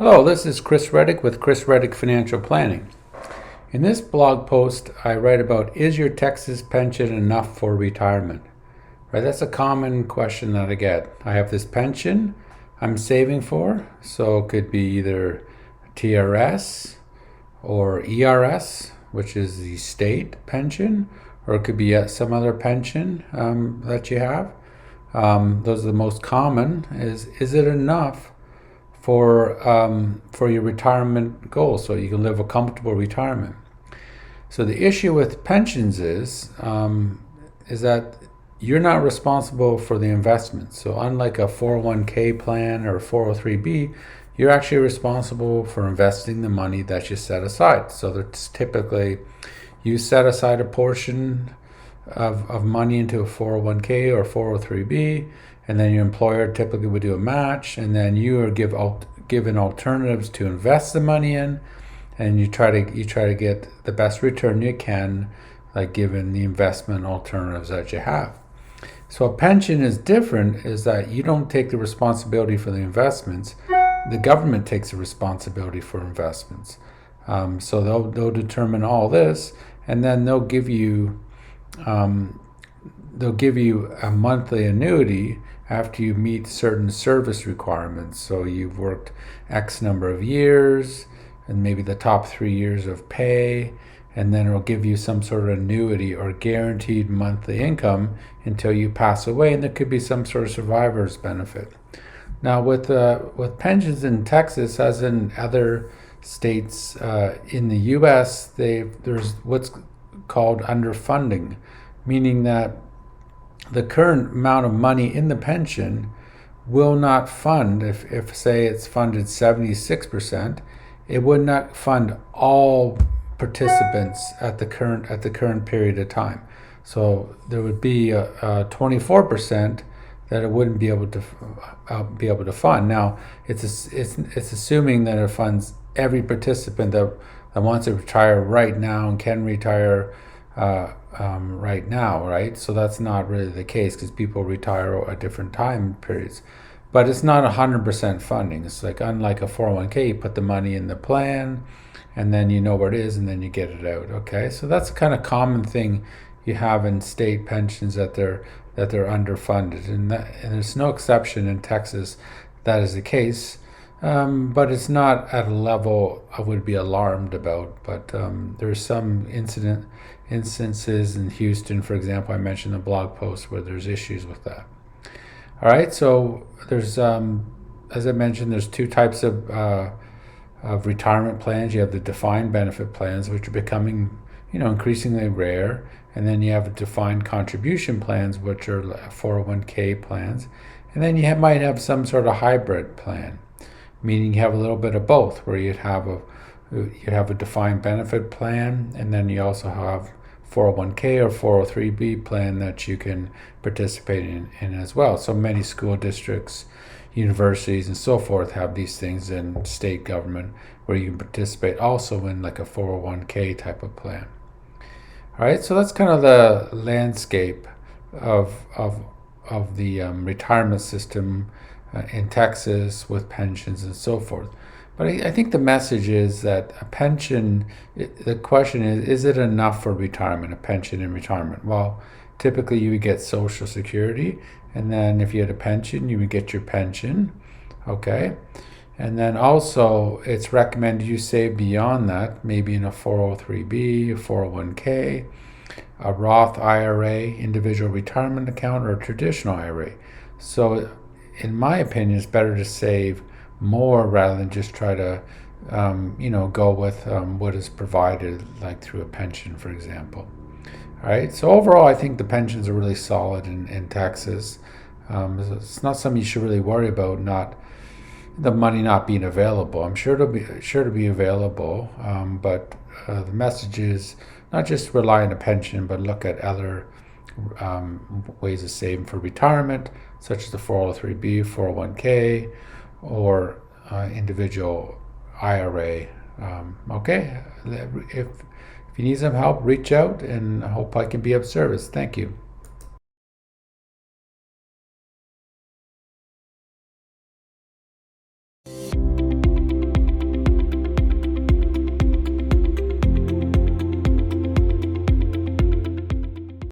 Hello, this is Chris Reddick with Chris Reddick Financial Planning. In this blog post, I write about, is your Texas pension enough for retirement? Right, that's a common question that I get. I have this pension I'm saving for, so it could be either TRS or ERS, which is the state pension, or it could be some other pension that you have. Those are the most common. Is it enough for your retirement goals, so you can live a comfortable retirement? So the issue with pensions is that you're not responsible for the investments. So unlike a 401k plan or a 403b, you're actually responsible for investing the money that you set aside. So that's typically, you set aside a portion of money into a 401k or 403b, and then your employer typically would do a match, and then you are given alternatives to invest the money in, and you try to get the best return you can, like given the investment alternatives that you have. So a pension is different, is that you don't take the responsibility for the investments. The government takes the responsibility for investments. So they'll determine all this, and then they'll give you a monthly annuity after you meet certain service requirements. So you've worked X number of years, and maybe the top 3 years of pay, and then it'll give you some sort of annuity or guaranteed monthly income until you pass away, and there could be some sort of survivor's benefit. Now with pensions in Texas, as in other states in the U.S., there's what's called underfunding, meaning that the current amount of money in the pension will not fund, if say it's funded 76%, it would not fund all participants at the current period of time. So there would be a 24% that it wouldn't be able to fund. Now it's assuming that it funds every participant that wants to retire right now and can retire right now, right? So that's not really the case, because people retire at different time periods. But it's not 100% funding. It's like, unlike a 401k, you put the money in the plan, and then you know where it is, and then you get it out. Okay, so that's the kind of common thing you have in state pensions, that they're underfunded, and there's no exception in Texas that is the case. But it's not at a level I would be alarmed about. But there's some instances in Houston, for example, I mentioned in the blog post, where there's issues with that. All right, so there's, as I mentioned, there's two types of retirement plans. You have the defined benefit plans, which are becoming, increasingly rare, and then you have defined contribution plans, which are 401k plans, and then you might have some sort of hybrid plan, meaning you have a little bit of both, where you'd have a defined benefit plan, and then you also have 401k or 403b plan that you can participate in as well. So many school districts, universities, and so forth have these things in state government, where you can participate also in like a 401k type of plan. All right, so that's kind of the landscape of the retirement system in Texas with pensions and so forth. But I think the message is that a pension, the question is it enough for retirement, a pension in retirement? Well, typically you would get Social Security, and then if you had a pension, you would get your pension, okay? And then also it's recommended you save beyond that, maybe in a 403b, a 401k, a Roth IRA, individual retirement account, or a traditional IRA. So in my opinion, it's better to save more rather than just try to go with what is provided, like through a pension, for example. All right, so overall I think the pensions are really solid in Texas. It's not something you should really worry about, not the money not being available. I'm sure to be available, but the message is not just rely on a pension, but look at other ways of saving for retirement, such as the 403b, 401k, or individual IRA. Okay, if you need some help, reach out, and I hope I can be of service. Thank you.